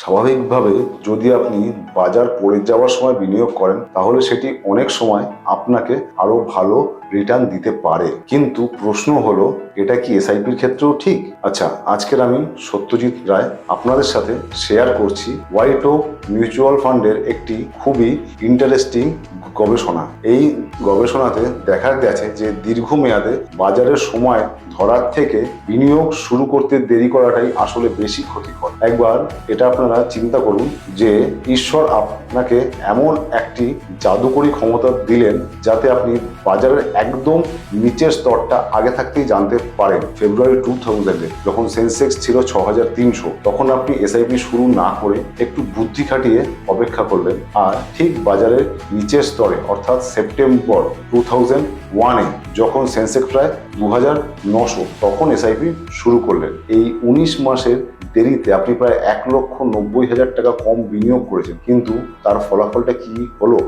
স্বাভাবিকভাবে যদি আপনি বাজার পড়ে যাওয়ার সময় বিনিয়োগ করেন তাহলে সেটি অনেক সময় আপনাকে আরো ভালো রিটার্ন দিতে পারে, কিন্তু প্রশ্ন হলো এটা কি এসআইপির ক্ষেত্রেও ঠিক? আচ্ছা, আজকের আমি সত্যজিৎ রায় আপনাদের সাথে শেয়ার করছি ওয়াইটো মিউচুয়াল ফান্ডের একটি খুবই ইন্টারেস্টিং গবেষণা। এই গবেষণাতে দেখা গেছে যে দীর্ঘমেয়াদে বাজারের সময় ধরার থেকে বিনিয়োগ শুরু করতে দেরি করাটাই আসলে বেশি ক্ষতিকর। একবার এটা আপনারা চিন্তা করুন যে ঈশ্বর আপনাকে এমন একটি জাদুকরী ক্ষমতা দিলেন যাতে আপনি বাজারের একদম নিচের স্তরটা আগে থাকতেই জানতে পারেন। ফেব্রুয়ারি 2000-এ যখন সেন্সেক্স ছিল 6300, তখন আপনি এসআইপি শুরু না করে একটু বুদ্ধি খাটিয়ে অপেক্ষা করলেন, আর ঠিক বাজারের নিচের স্তরে অর্থাৎ সেপ্টেম্বর 2001-এ যখন সেন্সেক্স প্রায় 2900, তখন এসআইপি শুরু করলেন। এই 19 মাসের দেরিতে আপনি প্রায় 1,90,000 টাকা কম বিনিয়োগ করেছেন, কিন্তু তার ফলাফলটা কি হলো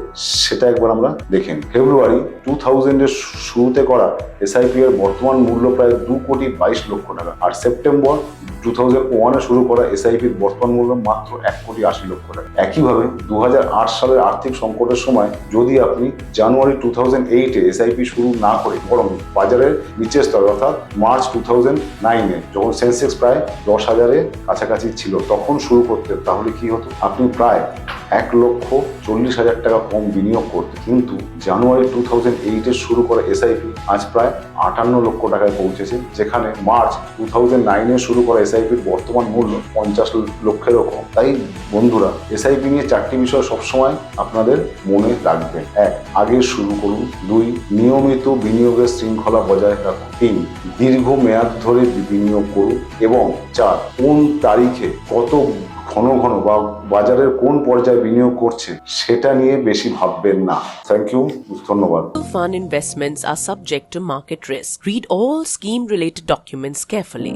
সেটা একবার আমরা দেখেন। ফেব্রুয়ারি 2000-এর শুরুতে করা এসআইপি এর বর্তমান মূল্য প্রায় 2,22,00,000 টাকা, আর সেপ্টেম্বর 2001-এ শুরু করা এসআইপির বর্তমান মূল্য মাত্র 1,80,00,000 টাকা। একইভাবে 2008 সালের আর্থিক সংকটের সময় যদি আপনি জানুয়ারি 2008-এ এসআইপি শুরু না করে বরং বাজারের নিচের স্তরে অর্থাৎ মার্চ 2009-এ যখন সেন্সেক্স প্রায় 10,000-এর কাছাকাছি ছিল তখন শুরু করতেন, তাহলে কি হতো? আপনি প্রায় 1,40,000 টাকা কম বিনিয়োগ করতেন, কিন্তু জানুয়ারি 2008-এ শুরু করা এসআইপি আজ প্রায় 58 লক্ষ টাকায় পৌঁছেছে, যেখানে মার্চ 2009-এ শুরু করা এসআইপির বর্তমান মূল্য 50 লক্ষেরও কম। তাই বন্ধুরা, এসআইপি নিয়ে 4টি বিষয় সবসময় আপনাদের মনে রাখবেন। 1. আগে শুরু করুন। 2. নিয়মিত বিনিয়োগের শৃঙ্খলা বজায় রাখুন। 3. দীর্ঘ মেয়াদ ধরে বিনিয়োগ করুন। এবং 4. কোন তারিখে কত ঘন ঘন বা বাজারের কোন পর্যায়ে বিনিয়োগ করছে সেটা নিয়ে বেশি ভাববেন না। থ্যাংক ইউ, ধন্যবাদ। Fund investments are subject to market risk. Read all scheme-related documents carefully.